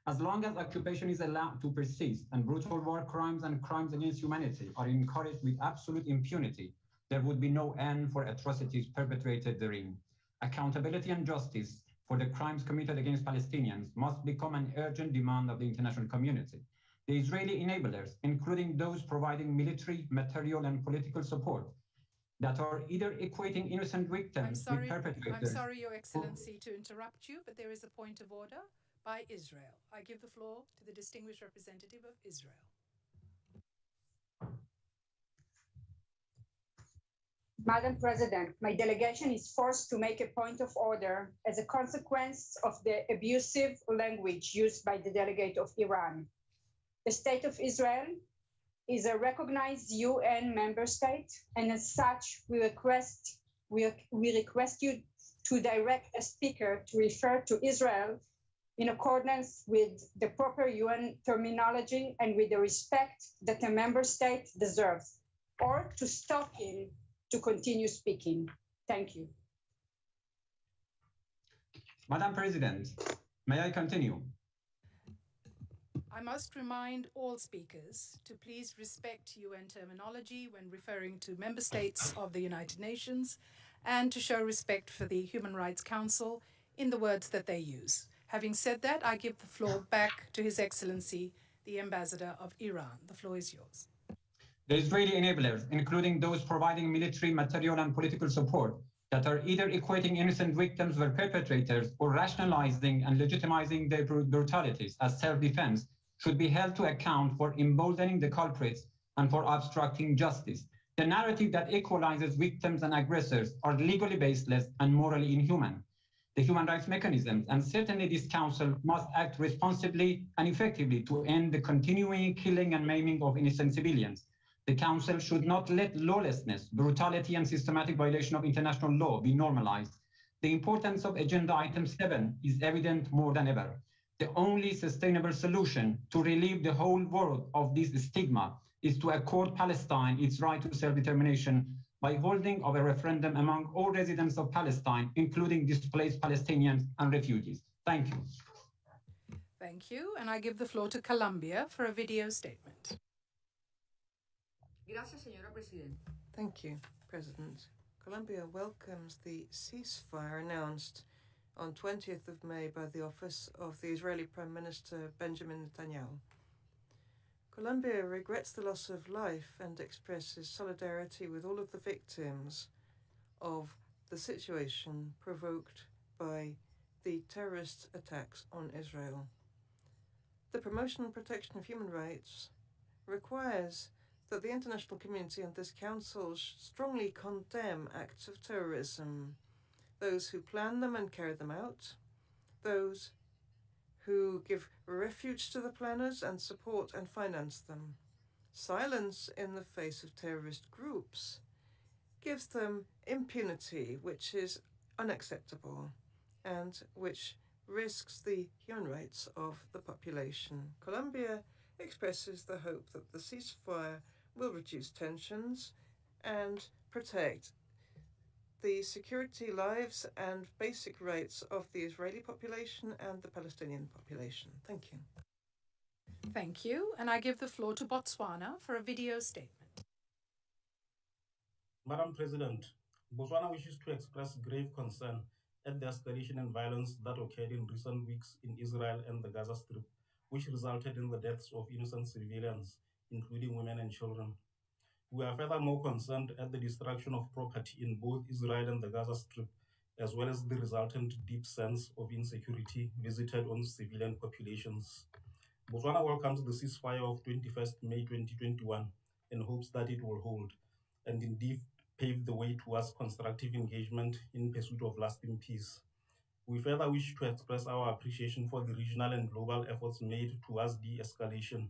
As long as occupation is allowed to persist and brutal war crimes and crimes against humanity are encouraged with absolute impunity, there would be no end for atrocities perpetrated therein. Accountability and justice for the crimes committed against Palestinians must become an urgent demand of the international community. The Israeli enablers, including those providing military, material, and political support, that are either equating innocent victims with I'm perpetrators. sorry, Your Excellency, to interrupt you, but there is a point of order by Israel. I give the floor to the distinguished representative of Israel. Madam President, my delegation is forced to make a point of order as a consequence of the abusive language used by the delegate of Iran. The State of Israel is a recognized UN member state, and as such, we request you to direct a speaker to refer to Israel in accordance with the proper UN terminology and with the respect that a member state deserves, or to stop him to continue speaking. Thank you. Madam President, may I continue? I must remind all speakers to please respect UN terminology when referring to member states of the United Nations and to show respect for the Human Rights Council in the words that they use. Having said that, I give the floor back to His Excellency, the Ambassador of Iran. The floor is yours. The Israeli enablers, including those providing military, material, and political support, that are either equating innocent victims with perpetrators or rationalizing and legitimizing their brutalities as self-defense, should be held to account for emboldening the culprits and for obstructing justice. The narrative that equalizes victims and aggressors are legally baseless and morally inhuman. The human rights mechanisms, and certainly this Council, must act responsibly and effectively to end the continuing killing and maiming of innocent civilians. The Council should not let lawlessness, brutality, and systematic violation of international law be normalized. The importance of Agenda Item 7 is evident more than ever. The only sustainable solution to relieve the whole world of this stigma is to accord Palestine its right to self-determination by holding of a referendum among all residents of Palestine, including displaced Palestinians and refugees. Thank you. Thank you, and I give the floor to Colombia for a video statement. Gracias, señora Presidenta. Thank you, President. Colombia welcomes the ceasefire announced on 20th of May by the office of the Israeli Prime Minister Benjamin Netanyahu. Colombia regrets the loss of life and expresses solidarity with all of the victims of the situation provoked by the terrorist attacks on Israel. The promotion and protection of human rights requires that the international community and this Council strongly condemn acts of terrorism, those who plan them and carry them out, those who give refuge to the planners and support and finance them. Silence in the face of terrorist groups gives them impunity, which is unacceptable and which risks the human rights of the population. Colombia expresses the hope that the ceasefire will reduce tensions and protect the security, lives, and basic rights of the Israeli population and the Palestinian population. Thank you. Thank you, and I give the floor to Botswana for a video statement. Madam President, Botswana wishes to express grave concern at the escalation in violence that occurred in recent weeks in Israel and the Gaza Strip, which resulted in the deaths of innocent civilians, including women and children. We are furthermore concerned at the destruction of property in both Israel and the Gaza Strip, as well as the resultant deep sense of insecurity visited on civilian populations. Botswana welcomes the ceasefire of 21st May 2021 and hopes that it will hold, and indeed pave the way towards constructive engagement in pursuit of lasting peace. We further wish to express our appreciation for the regional and global efforts made towards de-escalation,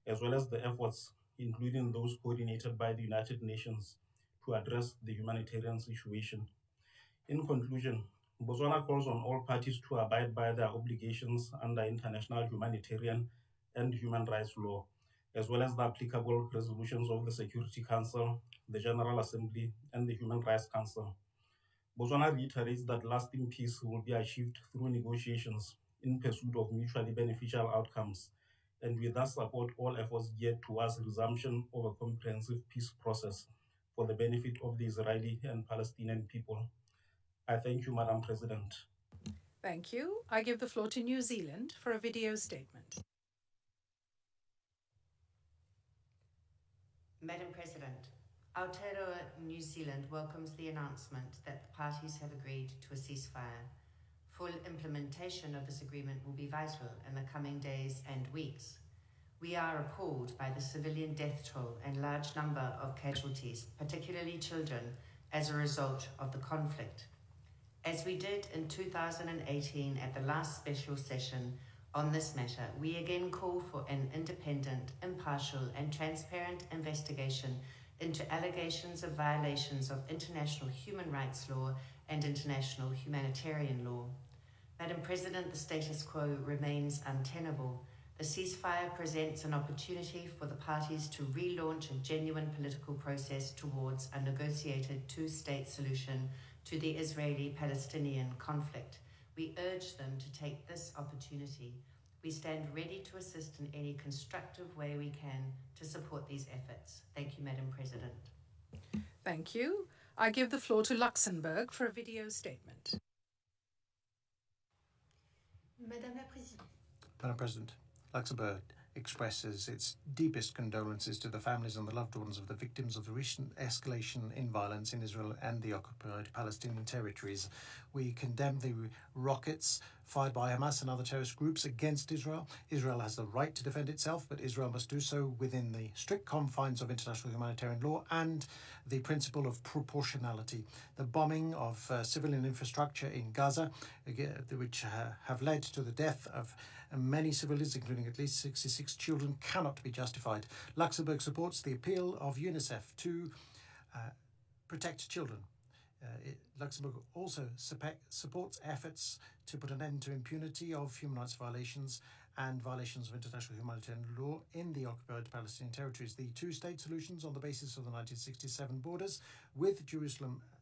as well as the efforts, including those coordinated by the United Nations, to address the humanitarian situation. In conclusion, Botswana calls on all parties to abide by their obligations under international humanitarian and human rights law, as well as the applicable resolutions of the Security Council, the General Assembly, and the Human Rights Council. Botswana reiterates that lasting peace will be achieved through negotiations in pursuit of mutually beneficial outcomes, and we thus support all efforts geared towards resumption of a comprehensive peace process for the benefit of the Israeli and Palestinian people. I thank you, Madam President. Thank you. I give the floor to New Zealand for a video statement. Madam President, Aotearoa New Zealand welcomes the announcement that the parties have agreed to a ceasefire. Full implementation of this agreement will be vital in the coming days and weeks. We are appalled by the civilian death toll and large number of casualties, particularly children, as a result of the conflict. As we did in 2018 at the last special session on this matter, we again call for an independent, impartial and transparent investigation into allegations of violations of international human rights law and international humanitarian law. Madam President, the status quo remains untenable. The ceasefire presents an opportunity for the parties to relaunch a genuine political process towards a negotiated two-state solution to the Israeli-Palestinian conflict. We urge them to take this opportunity. We stand ready to assist in any constructive way we can to support these efforts. Thank you, Madam President. Thank you. I give the floor to Luxembourg for a video statement. Madam President, Luxembourg expresses its deepest condolences to the families and the loved ones of the victims of the recent escalation in violence in Israel and the occupied Palestinian territories. We condemn the rockets fired by Hamas and other terrorist groups against Israel. Israel has the right to defend itself, but Israel must do so within the strict confines of international humanitarian law and the principle of proportionality. The bombing of civilian infrastructure in Gaza, which have led to the death of many civilians, including at least 66 children, cannot be justified. Luxembourg supports the appeal of UNICEF to protect children. Luxembourg also supports efforts to put an end to impunity of human rights violations and violations of international humanitarian law in the occupied Palestinian territories. The two-state solutions on the basis of the 1967 borders with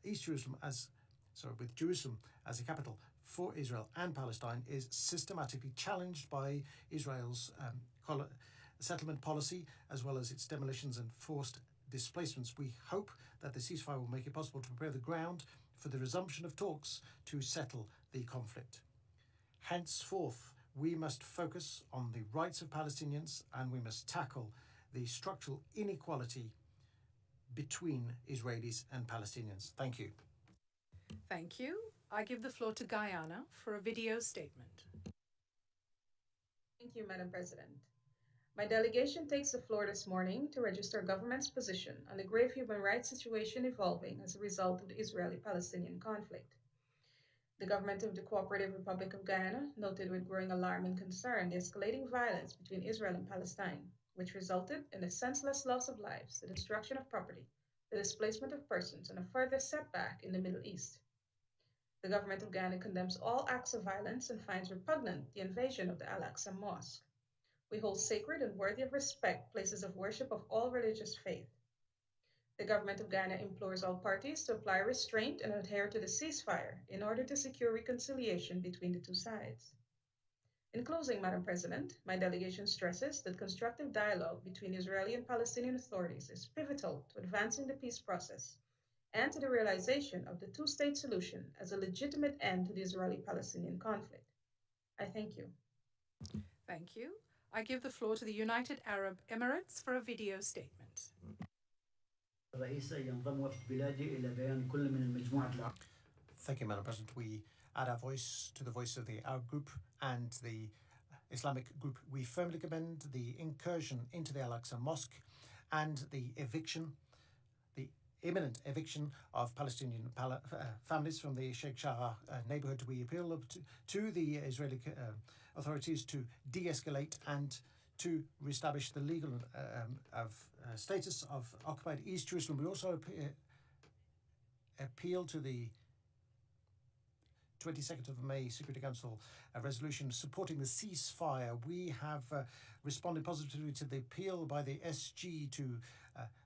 East Jerusalem as a capital for Israel and Palestine is systematically challenged by Israel's settlement policy, as well as its demolitions and forced displacements. We hope that the ceasefire will make it possible to prepare the ground for the resumption of talks to settle the conflict. Henceforth, we must focus on the rights of Palestinians, and we must tackle the structural inequality between Israelis and Palestinians. Thank you. Thank you. I give the floor to Guyana for a video statement. Thank you, Madam President. My delegation takes the floor this morning to register government's position on the grave human rights situation evolving as a result of the Israeli-Palestinian conflict. The government of the Cooperative Republic of Guyana noted with growing alarm and concern the escalating violence between Israel and Palestine, which resulted in the senseless loss of lives, the destruction of property, the displacement of persons, and a further setback in the Middle East. The government of Guyana condemns all acts of violence and finds repugnant the invasion of the Al-Aqsa Mosque. We hold sacred and worthy of respect places of worship of all religious faith. The government of Guyana implores all parties to apply restraint and adhere to the ceasefire in order to secure reconciliation between the two sides. In closing, Madam President, my delegation stresses that constructive dialogue between Israeli and Palestinian authorities is pivotal to advancing the peace process and to the realization of the two-state solution as a legitimate end to the Israeli-Palestinian conflict. I thank you. Thank you. I give the floor to the United Arab Emirates for a video statement. Thank you, Madam President. We add our voice to the voice of the Arab group and the Islamic group. We firmly commend the incursion into the Al-Aqsa Mosque and the imminent eviction of Palestinian families from the Sheikh Jarrah neighborhood. We appeal to the Israeli authorities to de-escalate and to reestablish the legal status of occupied East Jerusalem. We also appeal to the 22nd of May Security Council resolution supporting the ceasefire. We have responded positively to the appeal by the SG to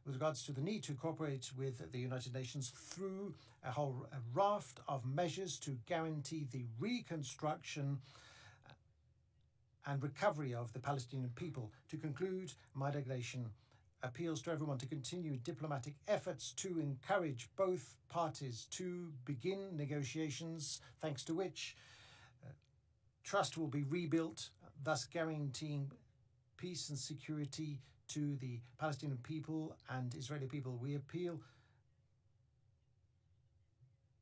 with regards to the need to cooperate with the United Nations through a whole raft of measures to guarantee the reconstruction and recovery of the Palestinian people. To conclude, my delegation appeals to everyone to continue diplomatic efforts to encourage both parties to begin negotiations, thanks to which trust will be rebuilt, thus guaranteeing peace and security to the Palestinian people and Israeli people. We appeal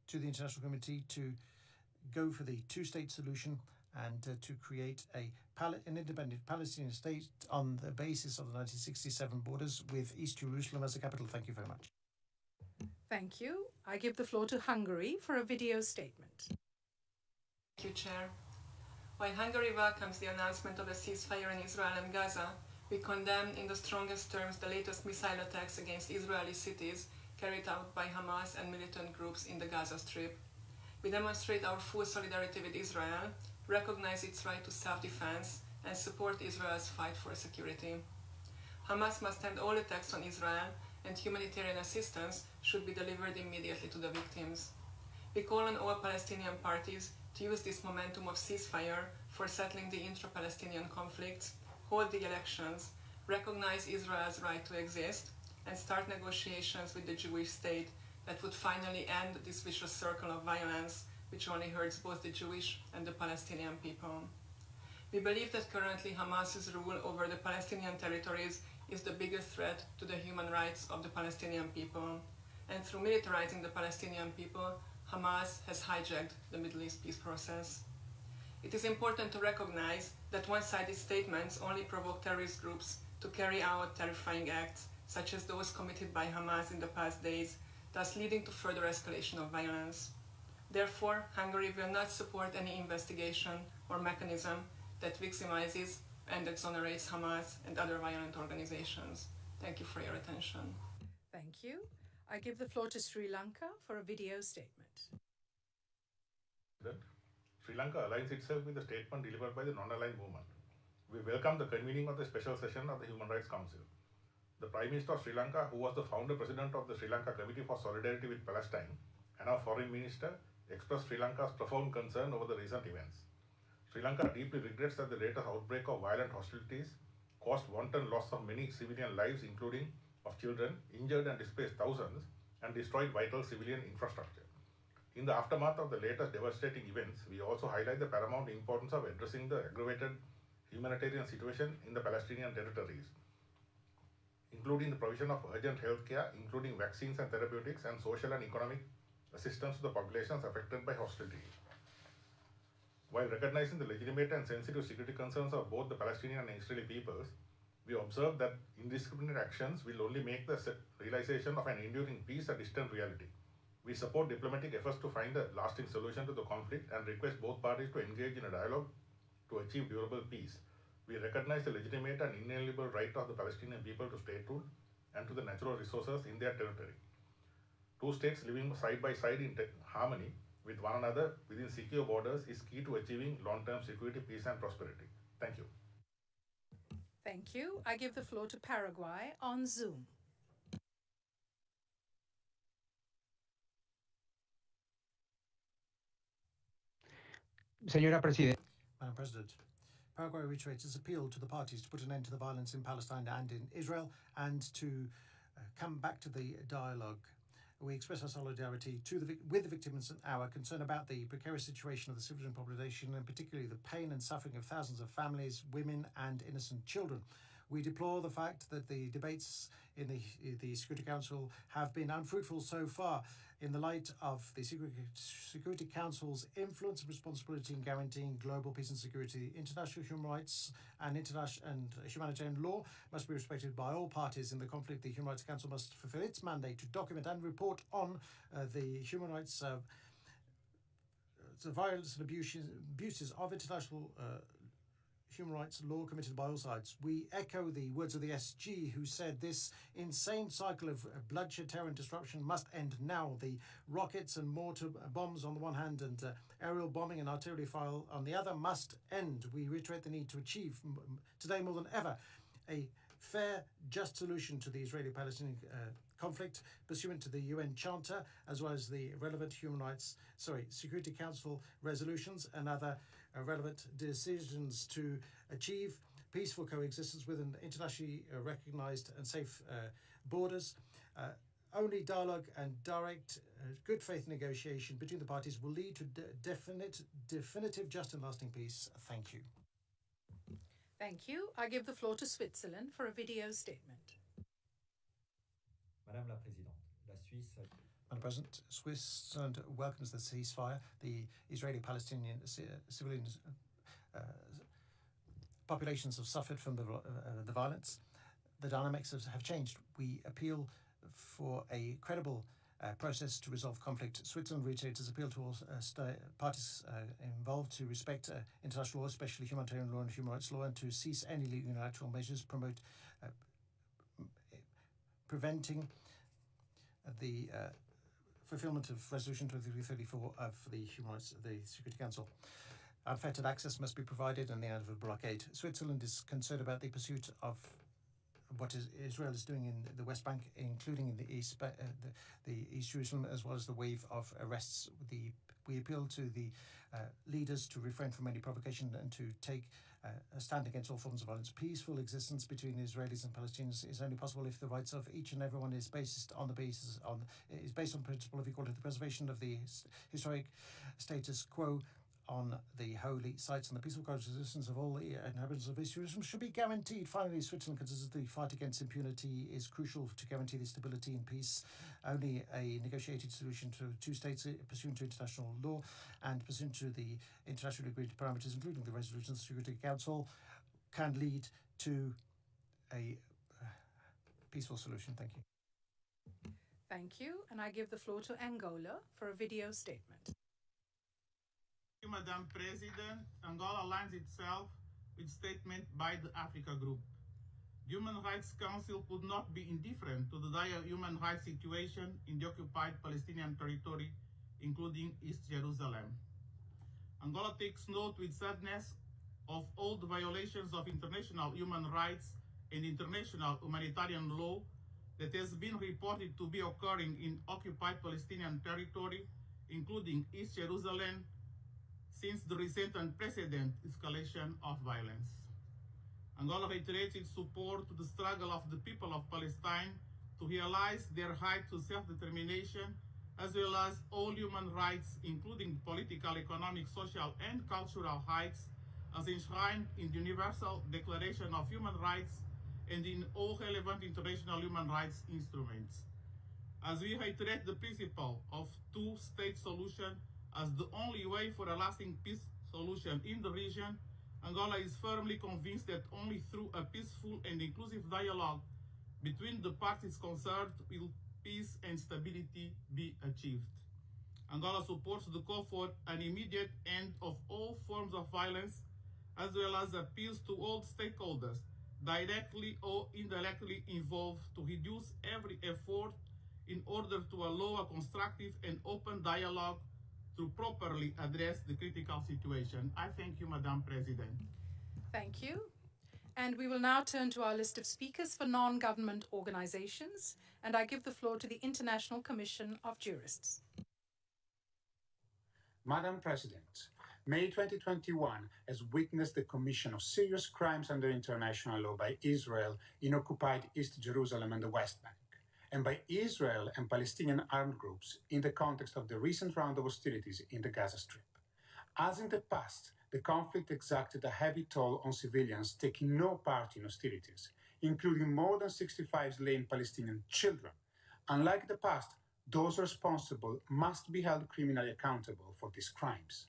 to the international community to go for the two-state solution and to create an independent Palestinian state on the basis of the 1967 borders with East Jerusalem as the capital. Thank you very much. Thank you. I give the floor to Hungary for a video statement. Thank you, Chair. While Hungary welcomes the announcement of a ceasefire in Israel and Gaza, we condemn in the strongest terms the latest missile attacks against Israeli cities carried out by Hamas and militant groups in the Gaza Strip. We demonstrate our full solidarity with Israel, recognize its right to self-defense, and support Israel's fight for security. Hamas must end all attacks on Israel, and humanitarian assistance should be delivered immediately to the victims. We call on all Palestinian parties to use this momentum of ceasefire for settling the intra-Palestinian conflicts, hold the elections, recognize Israel's right to exist, and start negotiations with the Jewish state that would finally end this vicious circle of violence, which only hurts both the Jewish and the Palestinian people. We believe that currently Hamas's rule over the Palestinian territories is the biggest threat to the human rights of the Palestinian people, and through militarizing the Palestinian people, Hamas has hijacked the Middle East peace process. It is important to recognize that one-sided statements only provoke terrorist groups to carry out terrifying acts, such as those committed by Hamas in the past days, thus leading to further escalation of violence. Therefore, Hungary will not support any investigation or mechanism that victimizes and exonerates Hamas and other violent organizations. Thank you for your attention. Thank you. I give the floor to Sri Lanka for a video statement. Sri Lanka aligns itself with the statement delivered by the non-aligned movement. We welcome the convening of the special session of the Human Rights Council. The Prime Minister of Sri Lanka, who was the founder president of the Sri Lanka Committee for Solidarity with Palestine, and our Foreign Minister, expressed Sri Lanka's profound concern over the recent events. Sri Lanka deeply regrets that the latest outbreak of violent hostilities caused wanton loss of many civilian lives, including of children, injured and displaced thousands, and destroyed vital civilian infrastructure. In the aftermath of the latest devastating events, we also highlight the paramount importance of addressing the aggravated humanitarian situation in the Palestinian territories, including the provision of urgent health care, including vaccines and therapeutics, and social and economic assistance to the populations affected by hostilities. While recognizing the legitimate and sensitive security concerns of both the Palestinian and Israeli peoples, we observe that indiscriminate actions will only make the realization of an enduring peace a distant reality. We support diplomatic efforts to find a lasting solution to the conflict and request both parties to engage in a dialogue to achieve durable peace. We recognize the legitimate and inalienable right of the Palestinian people to statehood and to the natural resources in their territory. Two states living side by side in harmony with one another within secure borders is key to achieving long-term security, peace and prosperity. Thank you. Thank you. I give the floor to Paraguay on Zoom. Madam President, Paraguay reiterates its appeal to the parties to put an end to the violence in Palestine and in Israel and to come back to the dialogue. We express our solidarity with the victims and our concern about the precarious situation of the civilian population and particularly the pain and suffering of thousands of families, women and innocent children. We deplore the fact that the debates in the Security Council have been unfruitful so far in the light of the Security Council's influence and responsibility in guaranteeing global peace and security. International human rights and humanitarian law must be respected by all parties in the conflict. The Human Rights Council must fulfill its mandate to document and report on the human rights the violence and abuses of international human rights law committed by all sides. We echo the words of the SG, who said this insane cycle of bloodshed, terror and disruption must end now. The rockets and mortar bombs on the one hand and aerial bombing and artillery fire on the other must end. We reiterate the need to achieve today more than ever a fair, just solution to the Israeli-Palestinian conflict pursuant to the UN Charter, as well as the relevant Security Council resolutions and other relevant decisions to achieve peaceful coexistence within internationally recognized and safe borders. Only dialogue and direct good faith negotiation between the parties will lead to definitive, just and lasting peace. Thank you. Thank you. I give the floor to Switzerland for a video statement. Madame la Présidente, la Suisse... Madam President, Switzerland welcomes the ceasefire. The Israeli-Palestinian civilian populations have suffered from the violence. The dynamics have changed. We appeal for a credible process to resolve conflict. Switzerland reiterates its appeal to all parties involved to respect international law, especially humanitarian law and human rights law, and to cease any unilateral measures, promote preventing the fulfillment of Resolution 2334 of the Security Council. Unfettered access must be provided and the end of a blockade. Switzerland is concerned about the pursuit of what Israel is doing in the West Bank, including in the East Jerusalem, as well as the wave of arrests. We appeal to the leaders to refrain from any provocation and to take a stand against all forms of violence. Peaceful existence between Israelis and Palestinians is only possible if the rights of each and everyone is based on the principle of equality. The preservation of the historic status quo on the holy sites and the peaceful coexistence of all the inhabitants of East Jerusalem should be guaranteed. Finally, Switzerland considers the fight against impunity is crucial to guarantee the stability and peace. Only a negotiated solution to two states pursuant to international law and pursuant to the internationally agreed parameters, including the resolutions of the Security Council, can lead to a peaceful solution. Thank you. Thank you. And I give the floor to Angola for a video statement. Thank you, Madam President. Angola aligns itself with statement by the Africa Group. The Human Rights Council could not be indifferent to the dire human rights situation in the occupied Palestinian territory, including East Jerusalem. Angola takes note with sadness of all the violations of international human rights and international humanitarian law that has been reported to be occurring in occupied Palestinian territory, including East Jerusalem, since the recent unprecedented escalation of violence. Angola reiterates its support to the struggle of the people of Palestine to realize their right to self-determination, as well as all human rights, including political, economic, social, and cultural rights, as enshrined in the Universal Declaration of Human Rights and in all relevant international human rights instruments. As we reiterate the principle of two-state solution as the only way for a lasting peace solution in the region, Angola is firmly convinced that only through a peaceful and inclusive dialogue between the parties concerned will peace and stability be achieved. Angola supports the call for an immediate end of all forms of violence, as well as appeals to all stakeholders, directly or indirectly involved, to reduce every effort in order to allow a constructive and open dialogue to properly address the critical situation. I thank you, Madam President. Thank you. And we will now turn to our list of speakers for non-government organizations, and I give the floor to the International Commission of Jurists. Madam President, May 2021 has witnessed the commission of serious crimes under international law by Israel in occupied East Jerusalem and the West Bank, and by Israel and Palestinian armed groups in the context of the recent round of hostilities in the Gaza Strip. As in the past, the conflict exacted a heavy toll on civilians taking no part in hostilities, including more than 65 slain Palestinian children. Unlike the past, those responsible must be held criminally accountable for these crimes.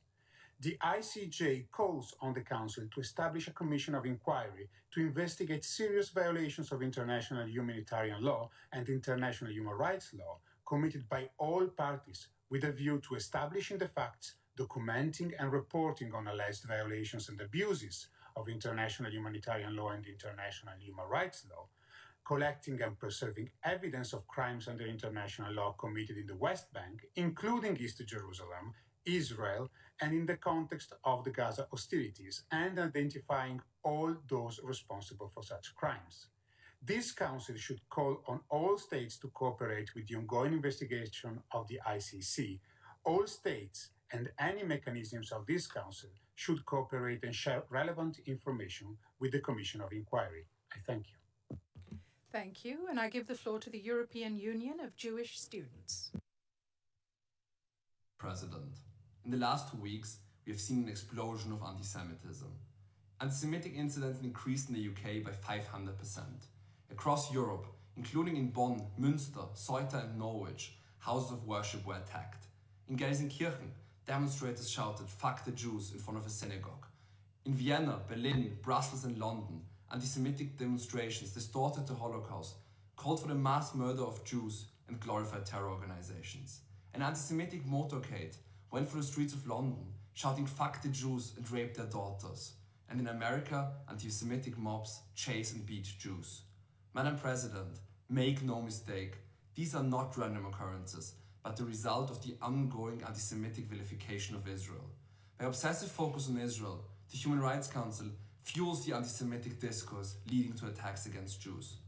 The ICJ calls on the Council to establish a commission of inquiry to investigate serious violations of international humanitarian law and international human rights law committed by all parties, with a view to establishing the facts, documenting and reporting on alleged violations and abuses of international humanitarian law and international human rights law, collecting and preserving evidence of crimes under international law committed in the West Bank, including East Jerusalem, Israel, and in the context of the Gaza hostilities, and identifying all those responsible for such crimes. This Council should call on all states to cooperate with the ongoing investigation of the ICC. All states and any mechanisms of this Council should cooperate and share relevant information with the Commission of Inquiry. I thank you. Thank you, and I give the floor to the European Union of Jewish Students. President, in the last 2 weeks, we have seen an explosion of anti-Semitism. Anti-Semitic incidents increased in the UK by 500%. Across Europe, including in Bonn, Münster, Ceuta and Norwich, houses of worship were attacked. In Gelsenkirchen, demonstrators shouted "Fuck the Jews" in front of a synagogue. In Vienna, Berlin, Brussels and London, anti-Semitic demonstrations distorted the Holocaust, called for the mass murder of Jews and glorified terror organizations. An anti-Semitic motorcade went through the streets of London, shouting "Fuck the Jews" and raped their daughters. And in America, anti-Semitic mobs chase and beat Jews. Madam President, make no mistake, these are not random occurrences, but the result of the ongoing anti-Semitic vilification of Israel. By obsessive focus on Israel, the Human Rights Council fuels the anti-Semitic discourse leading to attacks against Jews.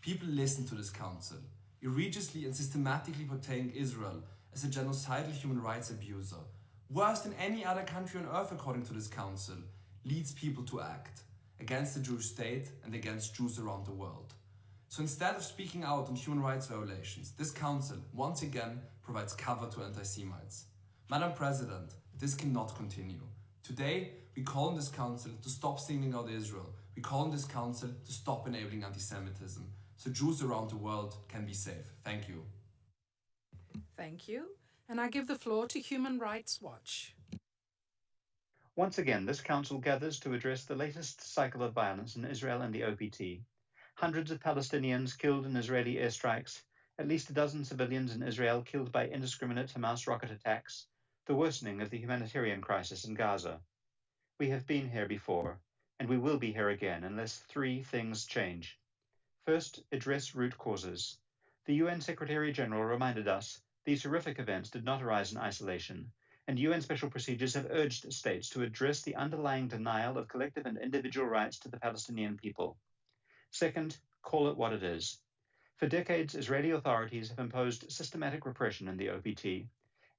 People listen to this council, egregiously and systematically portraying Israel as a genocidal human rights abuser, worse than any other country on earth according to this council, leads people to act against the Jewish state and against Jews around the world. So instead of speaking out on human rights violations, this council once again provides cover to anti-Semites. Madam President, this cannot continue. Today, we call on this council to stop singling out Israel. We call on this council to stop enabling anti-Semitism, so Jews around the world can be safe. Thank you. Thank you. And I give the floor to Human Rights Watch. Once again, this council gathers to address the latest cycle of violence in Israel and the OPT. Hundreds of Palestinians killed in Israeli airstrikes, at least a dozen civilians in Israel killed by indiscriminate Hamas rocket attacks, the worsening of the humanitarian crisis in Gaza. We have been here before, and we will be here again unless 3 things change. First, address root causes. The UN Secretary-General reminded us these horrific events did not arise in isolation, and UN special procedures have urged states to address the underlying denial of collective and individual rights to the Palestinian people. Second, call it what it is. For decades, Israeli authorities have imposed systematic repression in the OPT,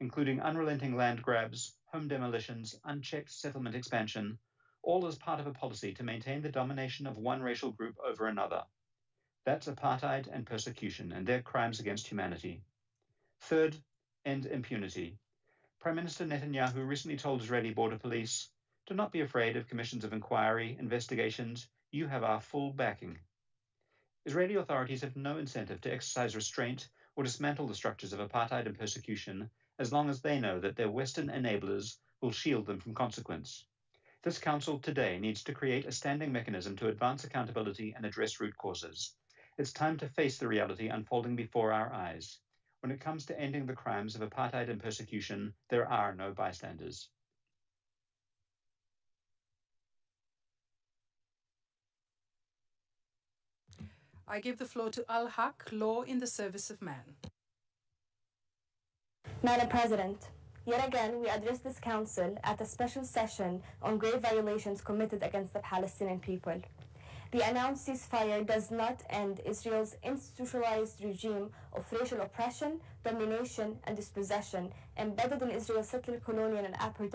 including unrelenting land grabs, home demolitions, unchecked settlement expansion, all as part of a policy to maintain the domination of one racial group over another. That's apartheid and persecution, and they're crimes against humanity. Third, end impunity. Prime Minister Netanyahu recently told Israeli border police, "Do not be afraid of commissions of inquiry, investigations. You have our full backing." Israeli authorities have no incentive to exercise restraint or dismantle the structures of apartheid and persecution as long as they know that their Western enablers will shield them from consequence. This council today needs to create a standing mechanism to advance accountability and address root causes. It's time to face the reality unfolding before our eyes. When it comes to ending the crimes of apartheid and persecution, there are no bystanders. I give the floor to Al-Haq, Law in the Service of Man. Madam President, yet again we address this council at a special session on grave violations committed against the Palestinian people. The announced ceasefire does not end Israel's institutionalized regime of racial oppression, domination, and dispossession embedded in Israel's settler colonial and apartheid